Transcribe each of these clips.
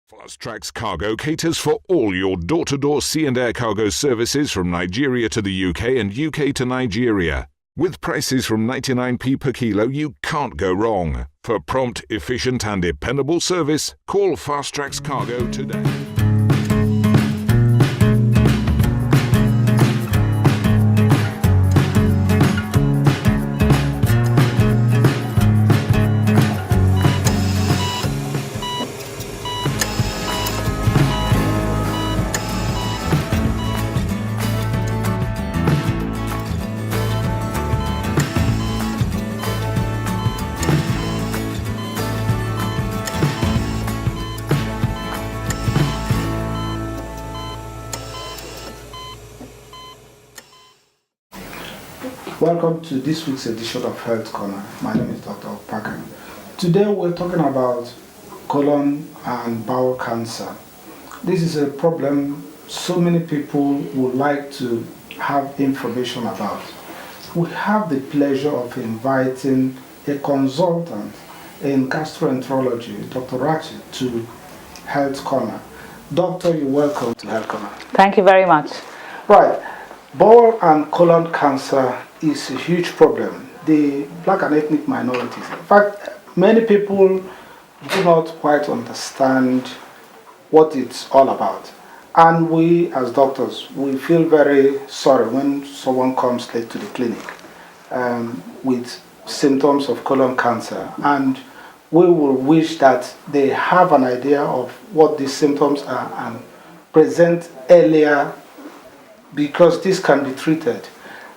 Fast Tracks Cargo caters for all your door-to-door sea and air cargo services from Nigeria to the UK and UK to Nigeria. With prices from 99p per kilo, you can't go wrong. For prompt, efficient and dependable service, call Fast Tracks Cargo today. Welcome to this week's edition of Health Corner. My name is Dr. Parker. Today we're talking about colon and bowel cancer. This is a problem so many people would like to have information about. We have the pleasure of inviting a consultant in gastroenterology, Dr. Rakshit, to Health Corner. Doctor, you're welcome to Health Corner. Thank you very much. Right. Bowel and colon cancer is a huge problem. The black and ethnic minorities. In fact, many people do not quite understand what it's all about. And we, as doctors, we feel very sorry when someone comes late to the clinic with symptoms of colon cancer. And we will wish that they have an idea of what these symptoms are and present earlier, because this can be treated.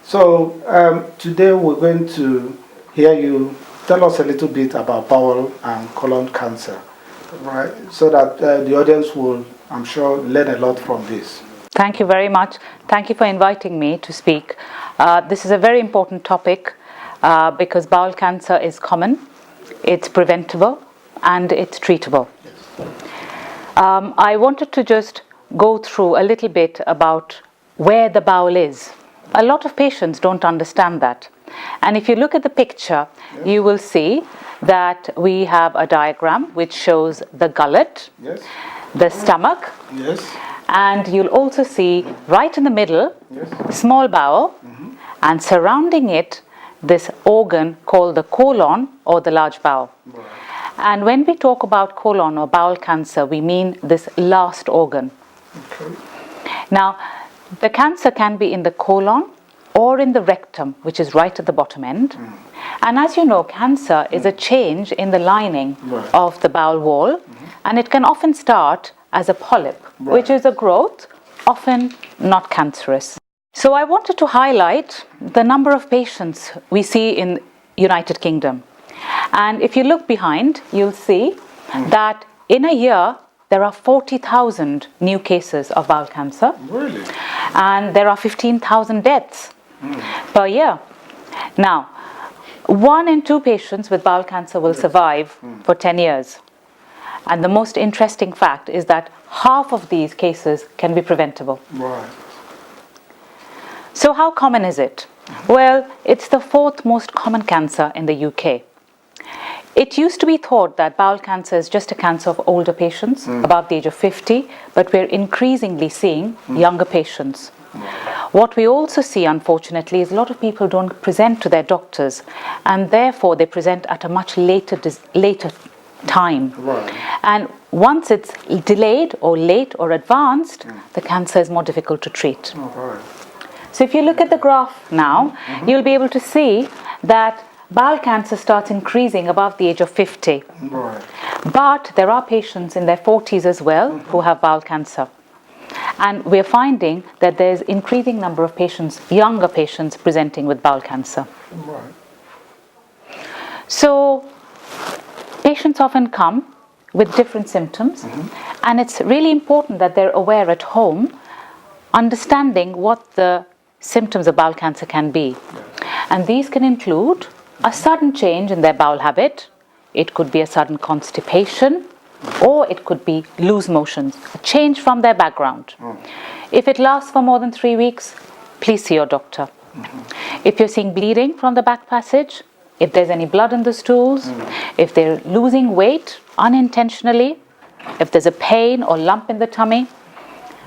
So today we're going to hear you tell us a little bit about bowel and colon cancer, right? So that the audience will, I'm sure, learn a lot from this. Thank you very much. Thank you for inviting me to speak. This is a very important topic because bowel cancer is common, it's preventable, and it's treatable. I wanted to just go through a little bit about where the bowel is. A lot of patients don't understand that. And if you look at the picture, you will see that we have a diagram which shows the gullet, the stomach, and you'll also see right in the middle, small bowel, and surrounding it, this organ called the colon or the large bowel. And when we talk about colon or bowel cancer, we mean this last organ. Now, the cancer can be in the colon or in the rectum, which is right at the bottom end. And as you know, cancer is a change in the lining of the bowel wall, and it can often start as a polyp, which is a growth, often not cancerous. So I wanted to highlight the number of patients we see in United Kingdom. And if you look behind, you'll see that in a year, there are 40,000 new cases of bowel cancer. Really? And there are 15,000 deaths per year. Now, 1 in 2 patients with bowel cancer will survive for 10 years. And the most interesting fact is that half of these cases can be preventable. Right. So how common is it? Well, it's the 4th most common cancer in the UK. It used to be thought that bowel cancer is just a cancer of older patients, above the age of 50, but we're increasingly seeing younger patients. What we also see, unfortunately, is a lot of people don't present to their doctors, and therefore they present at a much later time. Right. And once it's delayed or late or advanced, the cancer is more difficult to treat. Right. So if you look at the graph now, you'll be able to see that bowel cancer starts increasing above the age of 50. Right. But there are patients in their 40s as well who have bowel cancer. And we're finding that there's increasing number of patients, younger patients, presenting with bowel cancer. Right. So patients often come with different symptoms, and it's really important that they're aware at home, understanding what the symptoms of bowel cancer can be. And these can include a sudden change in their bowel habit. It could be a sudden constipation, or it could be loose motions, a change from their background. If it lasts for more than 3 weeks, please see your doctor. If you're seeing bleeding from the back passage, if there's any blood in the stools, if they're losing weight unintentionally, if there's a pain or lump in the tummy,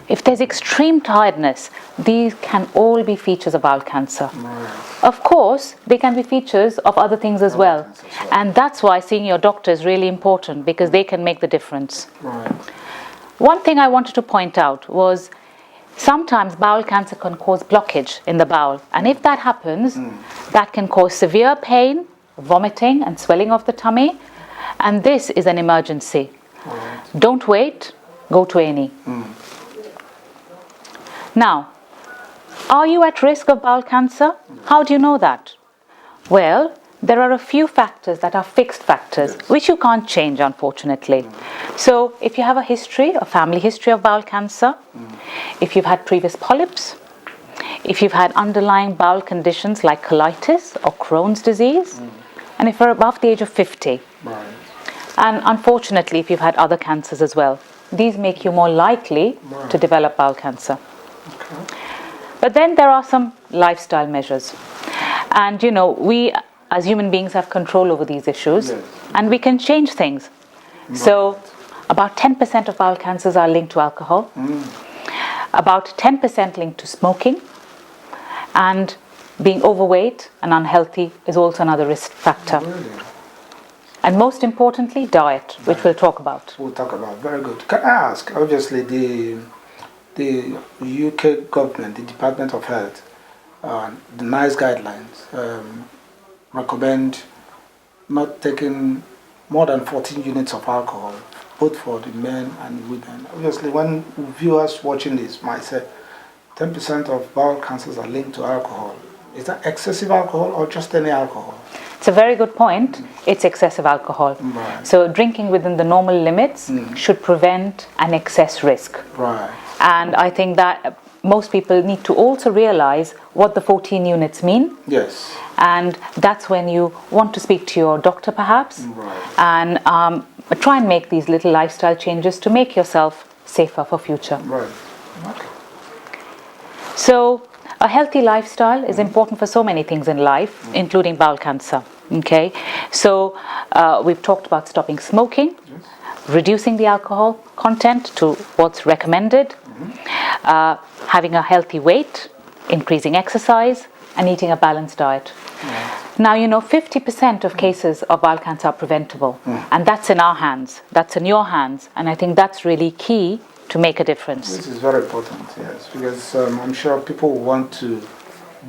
if there's extreme tiredness, these can all be features of bowel cancer. Right. Of course, they can be features of other things as well. And that's why seeing your doctor is really important, because they can make the difference. Right. One thing I wanted to point out was sometimes bowel cancer can cause blockage in the bowel. And if that happens, that can cause severe pain, vomiting and swelling of the tummy. And this is an emergency. Right. Don't wait, go to A&E. Now, are you at risk of bowel cancer? How do you know that? Well, there are a few factors that are fixed factors, which you can't change, unfortunately. So, if you have a history, a family history of bowel cancer, if you've had previous polyps, if you've had underlying bowel conditions like colitis or Crohn's disease, and if you're above the age of 50, Right. and unfortunately, if you've had other cancers as well, these make you more likely to develop bowel cancer. Okay. But then there are some lifestyle measures. And you know, we as human beings have control over these issues, Yes. and we can change things. So about 10% of bowel cancers are linked to alcohol, about 10% linked to smoking, and being overweight and unhealthy is also another risk factor. Really? And most importantly, diet, which we'll talk about. We'll talk about. Very good. Can I ask, obviously, the UK government, the Department of Health, the NICE guidelines recommend not taking more than 14 units of alcohol, both for the men and women. Obviously, when viewers watching this might say 10% of bowel cancers are linked to alcohol. Is that excessive alcohol or just any alcohol? It's a very good point. It's excessive alcohol. Right. So drinking within the normal limits should prevent an excess risk. Right. And I think that most people need to also realize what the 14 units mean. Yes. And that's when you want to speak to your doctor perhaps, Right. and try and make these little lifestyle changes to make yourself safer for future. Right. Okay. So a healthy lifestyle is important for so many things in life, including bowel cancer. Okay, so we've talked about stopping smoking, reducing the alcohol content to what's recommended, having a healthy weight, increasing exercise, and eating a balanced diet. Now, you know, 50% of cases of bowel cancer are preventable, and that's in our hands, that's in your hands, and I think that's really key to make a difference. This is very important, yes, because I'm sure people want to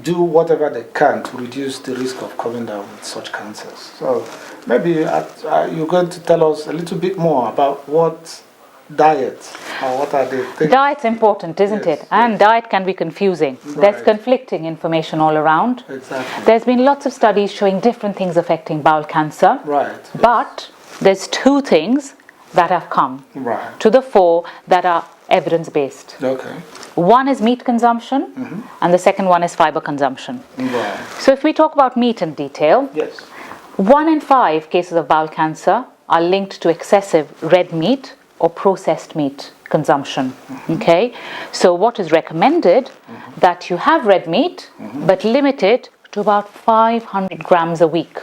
do whatever they can to reduce the risk of coming down with such cancers. So maybe you're going to tell us a little bit more about what diet or what are the things. Diet's important, isn't Yes, it? And diet can be confusing. There's Right. conflicting information all around. Exactly. There's been lots of studies showing different things affecting bowel cancer. Right. But there's two things that have come Right. to the fore that are evidence-based. Okay. One is meat consumption, and the second one is fiber consumption. Right. So if we talk about meat in detail, Yes. 1 in 5 cases of bowel cancer are linked to excessive red meat or processed meat consumption. Okay, so what is recommended that you have red meat, but limit it to about 500 grams a week.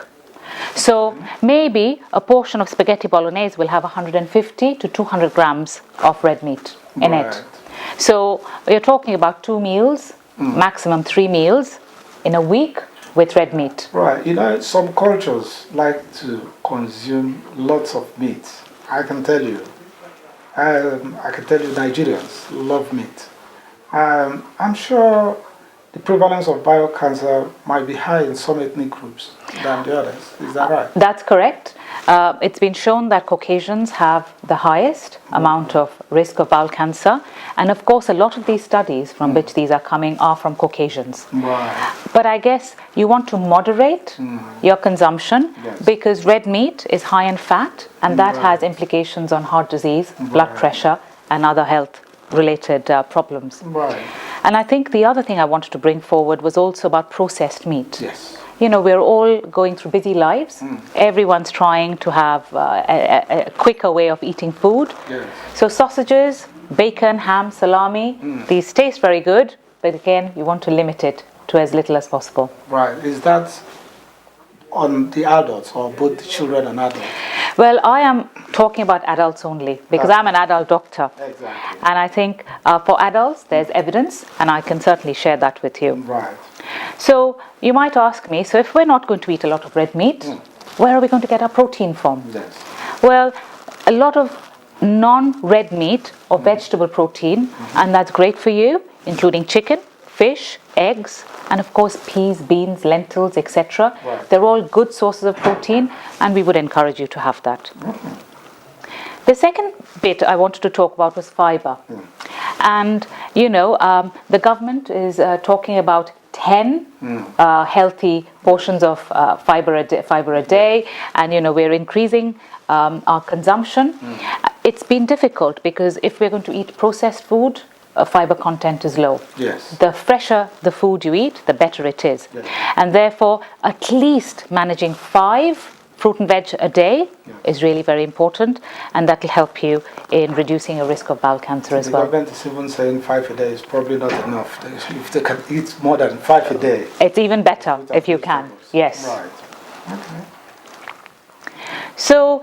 So maybe a portion of spaghetti bolognese will have 150 to 200 grams of red meat in it. Right. So you're talking about 2 meals, maximum 3 meals in a week with red meat. Right. You know, some cultures like to consume lots of meat. I can tell you. Nigerians love meat. I'm sure the prevalence of bowel cancer might be high in some ethnic groups than the others. Is that right? That's correct. It's been shown that Caucasians have the highest amount of risk of bowel cancer. And of course, a lot of these studies from which these are coming are from Caucasians. Right. But I guess you want to moderate your consumption Yes. because red meat is high in fat, and that has implications on heart disease, blood pressure, and other health-related problems. Right. And I think the other thing I wanted to bring forward was also about processed meat. Yes. You know, we're all going through busy lives. Everyone's trying to have a quicker way of eating food. Yes. So sausages, bacon, ham, salami, these taste very good, but again, you want to limit it to as little as possible. Right. Is that on the adults or both the children and adults? Well, I am talking about adults only because I'm an adult doctor. Exactly. And I think for adults, there's evidence, and I can certainly share that with you. Right. So you might ask me, so if we're not going to eat a lot of red meat, where are we going to get our protein from? Yes. Well, a lot of non-red meat or vegetable protein, and that's great for you, including chicken, fish, eggs, and of course peas, beans, lentils, etc. Right. They're all good sources of protein, and we would encourage you to have that. The second bit I wanted to talk about was fiber. And, you know, the government is talking about 10 healthy portions of fiber a day, and, you know, we're increasing our consumption. It's been difficult because if we're going to eat processed food, fiber content is low. Yes. The fresher the food you eat, the better it is. Yes. And therefore, at least managing 5 fruit and veg a day is really very important, and that will help you in reducing your risk of bowel cancer as well. The government is even saying 5 a day is probably not enough. If they can eat more than 5 a day. It's even better if you can. Yes. Right. Okay. So,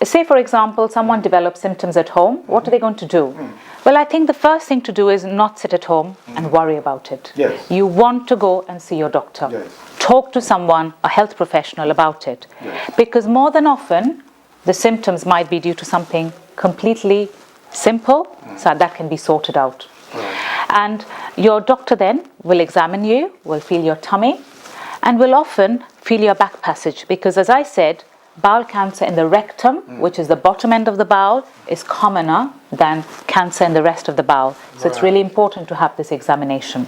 say for example, someone develops symptoms at home. What are they going to do? Well, I think the first thing to do is not sit at home and worry about it. Yes. You want to go and see your doctor. Yes. Talk to someone, a health professional, about it. Yes. Because more than often, the symptoms might be due to something completely simple, so that can be sorted out. Right. And your doctor then will examine you, will feel your tummy, and will often feel your back passage, because as I said, bowel cancer in the rectum, which is the bottom end of the bowel, is commoner than cancer in the rest of the bowel. So it's really important to have this examination.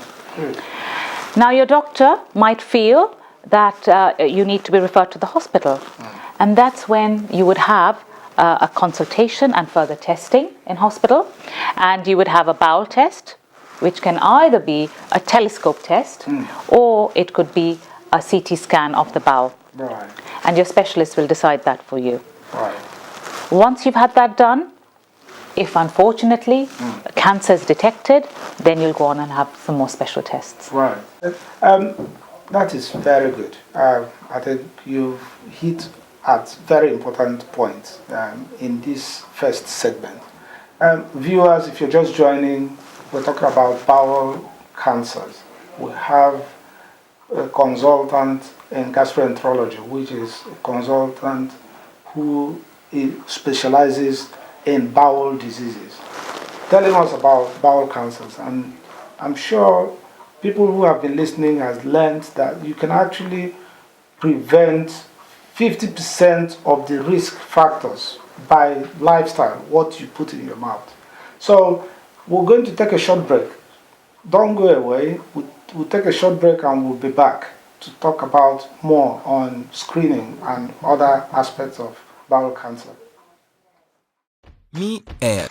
Now your doctor might feel that you need to be referred to the hospital, and that's when you would have a consultation and further testing in hospital, and you would have a bowel test, which can either be a telescope test or it could be a CT scan of the bowel. Right. And your specialist will decide that for you. Right. Once you've had that done, if unfortunately cancer is detected, then you'll go on and have some more special tests. Right. That is very good. I think you've hit at very important points in this first segment. Viewers, if you're just joining, we're talking about bowel cancers. We have a consultant in gastroenterology, which is a consultant who specializes in bowel diseases, telling us about bowel cancers. And I'm sure people who have been listening has learned that you can actually prevent 50% of the risk factors by lifestyle, what you put in your mouth. So we're going to take a short break. Don't go away. We'll take a short break and we'll be back to talk about more on screening and other aspects of bowel cancer. Meet Anne.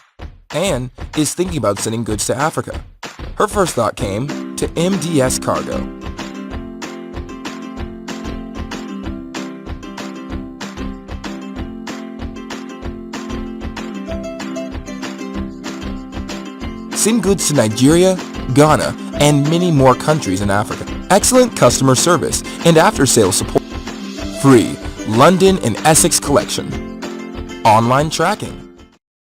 Anne is thinking about sending goods to Africa. Her first thought came to MDS Cargo. Send goods to Nigeria, Ghana, and many more countries in Africa. Excellent customer service and after-sales support. Free London and Essex collection. Online tracking.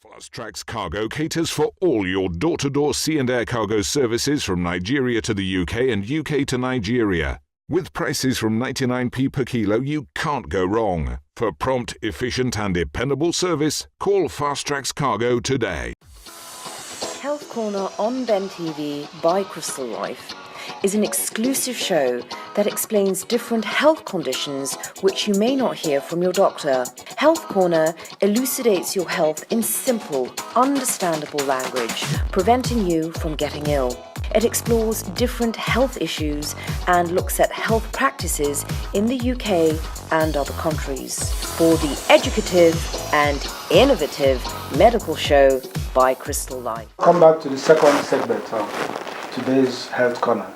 Fast Cargo caters for all your door-to-door sea and air cargo services from Nigeria to the UK and UK to Nigeria. With prices from 99p per kilo, you can't go wrong. For prompt, efficient and dependable service, call Fast Cargo today. Health Corner on Ben TV by Crystal Life is an exclusive show that explains different health conditions which you may not hear from your doctor. Health Corner elucidates your health in simple, understandable language, preventing you from getting ill. It explores different health issues and looks at health practices in the UK and other countries. For the educative and innovative medical show by Crystal Life. Come back to the second segment of today's Health Corner.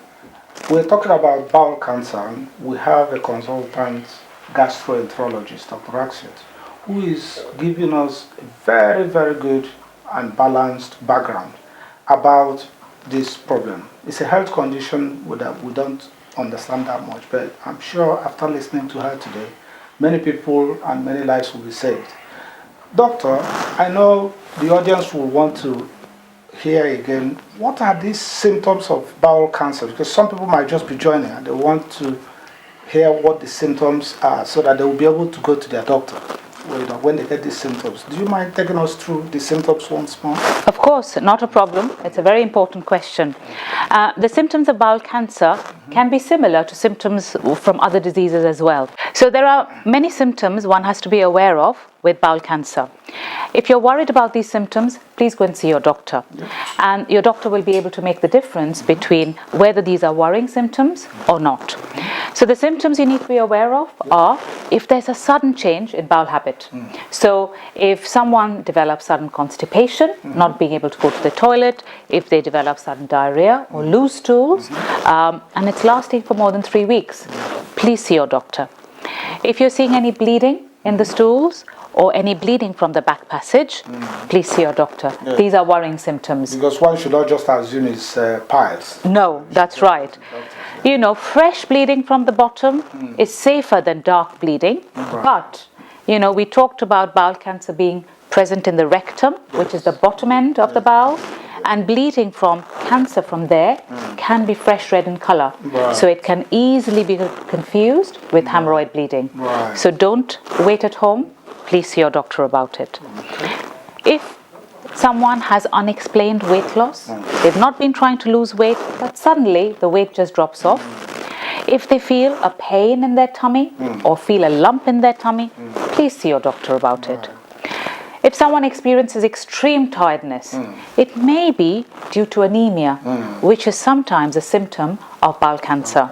We're talking about bowel cancer. We have a consultant gastroenterologist, Dr. Rakshit, who is giving us a very, very good and balanced background about this problem. It's a health condition that we don't understand that much, but I'm sure after listening to her today, many people and many lives will be saved. Doctor, I know the audience will want to hear again, what are these symptoms of bowel cancer? Because some people might just be joining and they want to hear what the symptoms are so that they will be able to go to their doctor when they get these symptoms. Do you mind taking us through the symptoms once more? Of course, not a problem. It's a very important question. The symptoms of bowel cancer can be similar to symptoms from other diseases as well. So there are many symptoms one has to be aware of with bowel cancer. If you're worried about these symptoms, please go and see your doctor. And your doctor will be able to make the difference between whether these are worrying symptoms or not. So the symptoms you need to be aware of are if there's a sudden change in bowel habit. So if someone develops sudden constipation, not being able to go to the toilet, if they develop sudden diarrhea or loose stools, and it's lasting for more than 3 weeks, please see your doctor. If you're seeing any bleeding in the stools or any bleeding from the back passage, please see your doctor. These are worrying symptoms. Because one should not just assume it's piles. No, that's right. You know, fresh bleeding from the bottom is safer than dark bleeding. But, you know, we talked about bowel cancer being present in the rectum, which is the bottom end of the bowel, and bleeding from cancer from there can be fresh red in color. So it can easily be confused with hemorrhoid bleeding. So don't wait at home. Please see your doctor about it. If someone has unexplained weight loss, they've not been trying to lose weight, but suddenly the weight just drops off. If they feel a pain in their tummy or feel a lump in their tummy, please see your doctor about it. If someone experiences extreme tiredness, it may be due to anemia, which is sometimes a symptom of bowel cancer.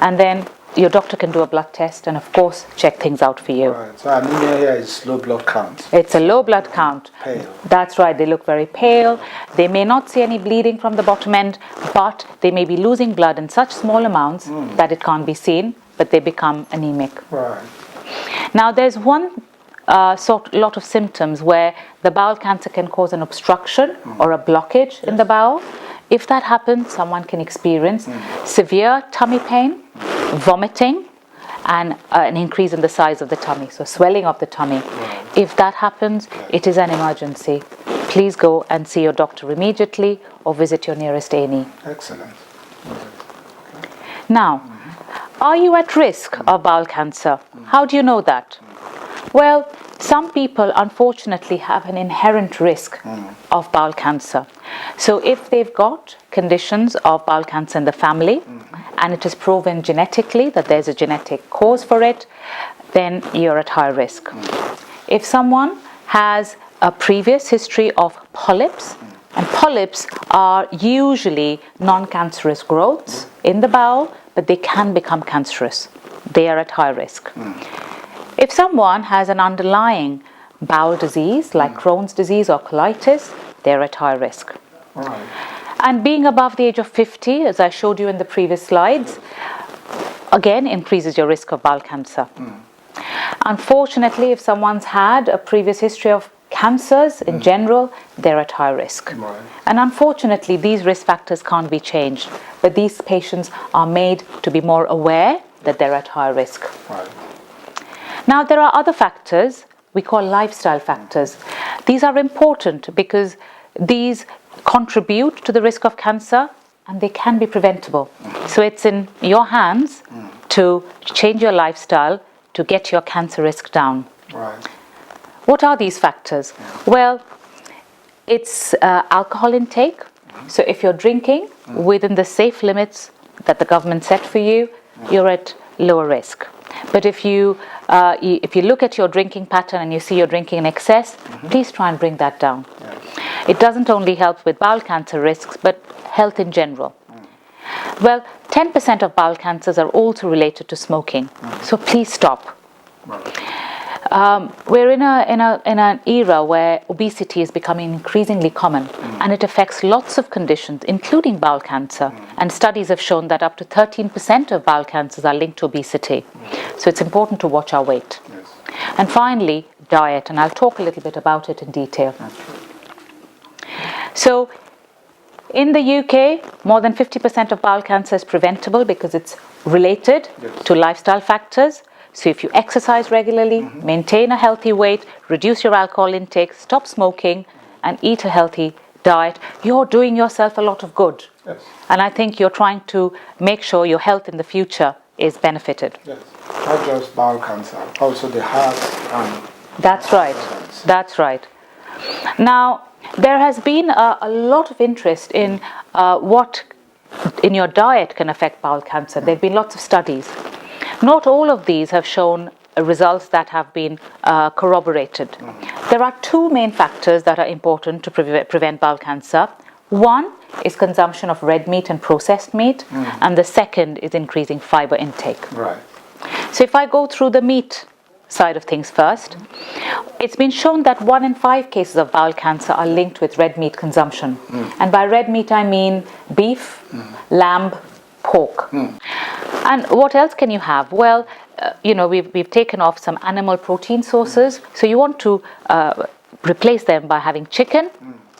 And then your doctor can do a blood test and, of course, check things out for you. Right. So anemia here is low blood count. It's a low blood count. Pale. That's right. They look very pale. They may not see any bleeding from the bottom end, but they may be losing blood in such small amounts that it can't be seen, but they become anemic. Right. Now, there's one lot of symptoms where the bowel cancer can cause an obstruction or a blockage in the bowel. If that happens, someone can experience severe tummy pain, vomiting, and an increase in the size of the tummy, so swelling of the tummy. If that happens, it is an emergency. Please go and see your doctor immediately or visit your nearest A&E. Excellent. Now, are you at risk of bowel cancer? How do you know that? Well, some people unfortunately have an inherent risk of bowel cancer. So if they've got conditions of bowel cancer in the family and it is proven genetically that there's a genetic cause for it, then you're at high risk. If someone has a previous history of polyps, and polyps are usually non-cancerous growths in the bowel, but they can become cancerous, they are at high risk. If someone has an underlying bowel disease like Crohn's disease or colitis, they're at high risk. Right. And being above the age of 50, as I showed you in the previous slides, again increases your risk of bowel cancer. Unfortunately, if someone's had a previous history of cancers in general, they're at high risk. Right. And unfortunately, these risk factors can't be changed, but these patients are made to be more aware that they're at high risk. Right. Now, there are other factors we call lifestyle factors. These are important because these contribute to the risk of cancer and they can be preventable. So it's in your hands to change your lifestyle to get your cancer risk down. Right. What are these factors? Well, it's alcohol intake. So if you're drinking within the safe limits that the government set for you, you're at lower risk. But if you look at your drinking pattern and you see you're drinking in excess, please try and bring that down. It doesn't only help with bowel cancer risks, but health in general. Well, 10% of bowel cancers are also related to smoking, so please stop. We're in an era where obesity is becoming increasingly common, and it affects lots of conditions, including bowel cancer. And studies have shown that up to 13% of bowel cancers are linked to obesity. So it's important to watch our weight. And finally, diet, and I'll talk a little bit about it in detail. So in the UK, more than 50% of bowel cancer is preventable because it's related to lifestyle factors. So if you exercise regularly, maintain a healthy weight, reduce your alcohol intake, stop smoking, and eat a healthy diet, you're doing yourself a lot of good. Yes. And I think you're trying to make sure your health in the future is benefited. Yes. Not just bowel cancer, also the heart and... That's right. That's right. Now, there has been a lot of interest in what in your diet can affect bowel cancer. There have been lots of studies. Not all of these have shown results that have been corroborated. There are two main factors that are important to prevent bowel cancer. One is consumption of red meat and processed meat, and the second is increasing fiber intake. Right. So if I go through the meat side of things first, it's been shown that 1 in 5 cases of bowel cancer are linked with red meat consumption. And by red meat I mean beef, lamb, pork. And what else can you have? Well, we've taken off some animal protein sources, so you want to replace them by having chicken,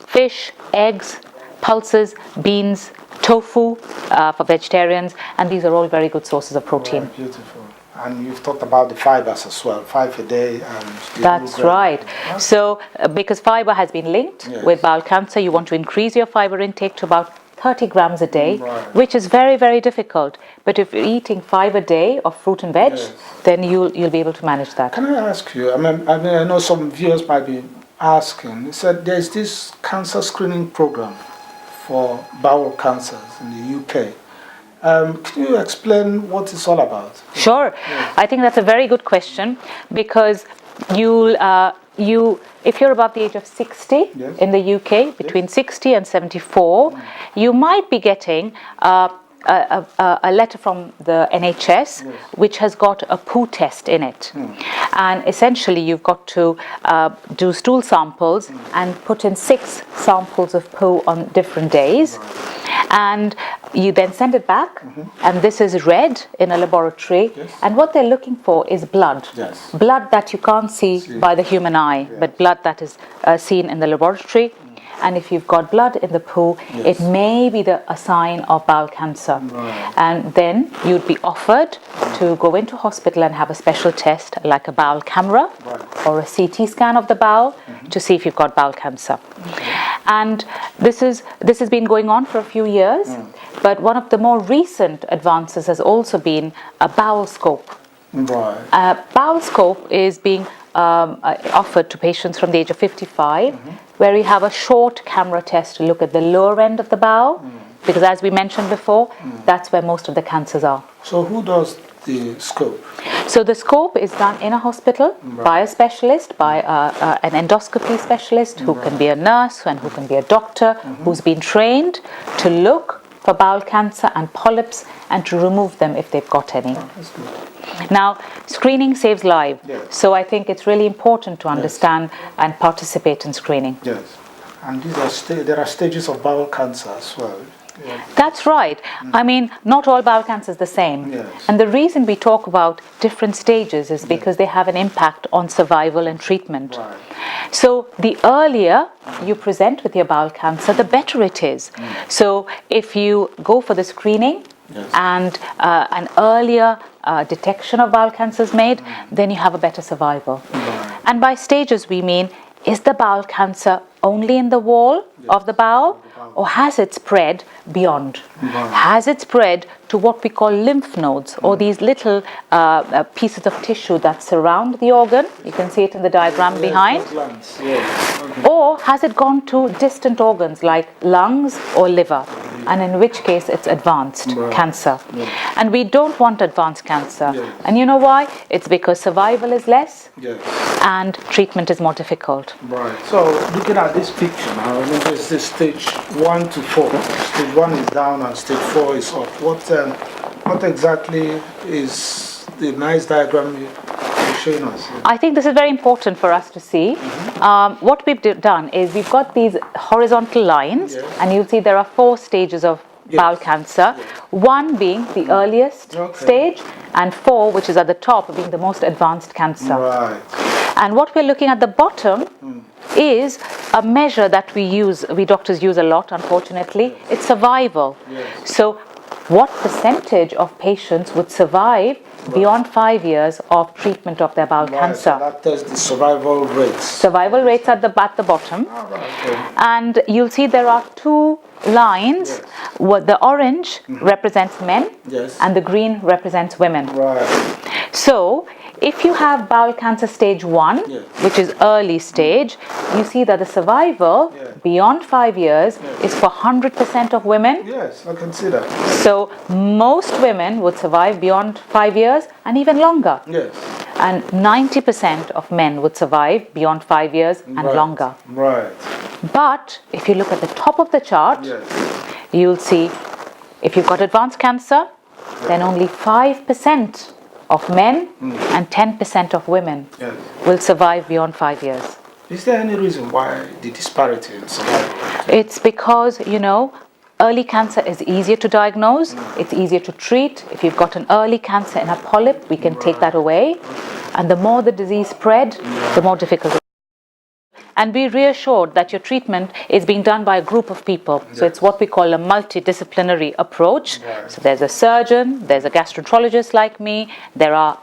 fish, eggs, pulses, beans, tofu for vegetarians, and these are all very good sources of protein. Right, beautiful. And you've talked about the fibers as well, 5 a day. And that's right. So because fiber has been linked with bowel cancer, you want to increase your fiber intake to about 30 grams a day, which is very, very difficult. But if you're eating 5 a day of fruit and veg, then you'll be able to manage that. Can I ask you, I know some viewers might be asking, said there's this cancer screening program for bowel cancers in the UK. Can you explain what it's all about? Sure. I think that's a very good question, because if you're above the age of 60 in the UK, between 60 and 74, you might be getting a letter from the NHS which has got a poo test in it. And essentially you've got to do stool samples and put in 6 samples of poo on different days. And you then send it back, and this is read in a laboratory, and what they're looking for is blood. Blood that you can't see by the human eye, but blood that is seen in the laboratory. And if you've got blood in the poo, it may be a sign of bowel cancer. And then you'd be offered to go into hospital and have a special test, like a bowel camera or a CT scan of the bowel, to see if you've got bowel cancer. And this has been going on for a few years, but one of the more recent advances has also been a bowel scope. Bowel scope is being offered to patients from the age of 55, where we have a short camera test to look at the lower end of the bowel, because as we mentioned before, that's where most of the cancers are. So who does the scope? So the scope is done in a hospital by a specialist, by an endoscopy specialist who can be a nurse and who can be a doctor, who's been trained to look for bowel cancer and polyps and to remove them if they've got any. Now, screening saves lives, so I think it's really important to understand and participate in screening. Yes, and there are stages of bowel cancer as well. That's right. I mean, not all bowel cancer is the same. And the reason we talk about different stages is because they have an impact on survival and treatment. So the earlier you present with your bowel cancer, the better it is. So if you go for the screening and an earlier detection of bowel cancer is made, then you have a better survival. And by stages we mean, is the bowel cancer only in the wall of the bowel, or has it spread beyond? Has it spread to what we call lymph nodes, or these little pieces of tissue that surround the organ? You can see it in the diagram behind. Or has it gone to distant organs like lungs or liver? And in which case it's advanced cancer. And we don't want advanced cancer. And you know why? It's because survival is less and treatment is more difficult. So looking at this picture now, remember it's the stage 1 to 4. Stage 1 is down and stage 4 is up. What exactly is the nice diagram you're showing us? I think this is very important for us to see. What we've done is we've got these horizontal lines, and you'll see there are 4 stages of bowel cancer. 1 being the earliest stage, and 4, which is at the top, being the most advanced cancer. And what we're looking at the bottom is a measure that we doctors use a lot, unfortunately. It's survival. So what percentage of patients would survive beyond 5 years of treatment of their bowel cancer. So that tells the survival rates. Survival rates at the bottom. Okay. And you'll see there are two lines. Yes. What the orange represents men, Yes. and the green represents women. Right. So if you have bowel cancer stage 1, Yes. which is early stage, you see that the survival beyond 5 years is for 100% of women. Yes, I can see that. So most women would survive beyond 5 years and even longer. Yes. And 90% of men would survive beyond 5 years and longer. Right. But if you look at the top of the chart, Yes. you'll see if you've got advanced cancer, then only 5% of men and 10% of women Yes. will survive beyond 5 years. Is there any reason why the disparity in survival? It's because, early cancer is easier to diagnose, it's easier to treat. If you've got an early cancer in a polyp, we can take that away. And the more the disease spread, the more difficult it is. And be reassured that your treatment is being done by a group of people. So it's what we call a multidisciplinary approach. So there's a surgeon, there's a gastroenterologist like me, there are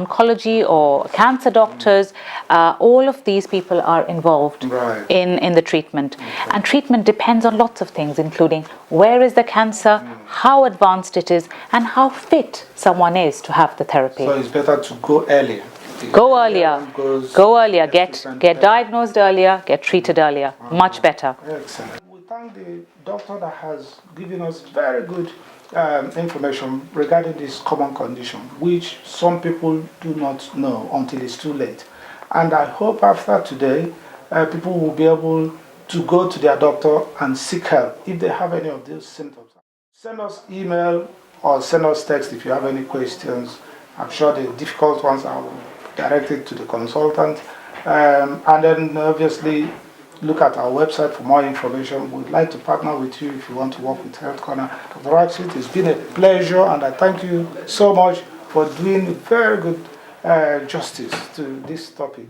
oncology or cancer doctors. All of these people are involved in the treatment. And treatment depends on lots of things, including where is the cancer, how advanced it is, and how fit someone is to have the therapy. So it's better to go earlier. Go earlier, get diagnosed earlier, get treated earlier. Much better. Excellent. We thank the doctor that has given us very good information regarding this common condition, which some people do not know until it's too late. And I hope after today, people will be able to go to their doctor and seek help if they have any of these symptoms. Send us email or send us text if you have any questions. I'm sure the difficult ones are directed to the consultant, and then obviously look at our website for more information. We'd like to partner with you if you want to work with Health Corner. Dr. Rakshit, it's been a pleasure, and I thank you so much for doing very good justice to this topic.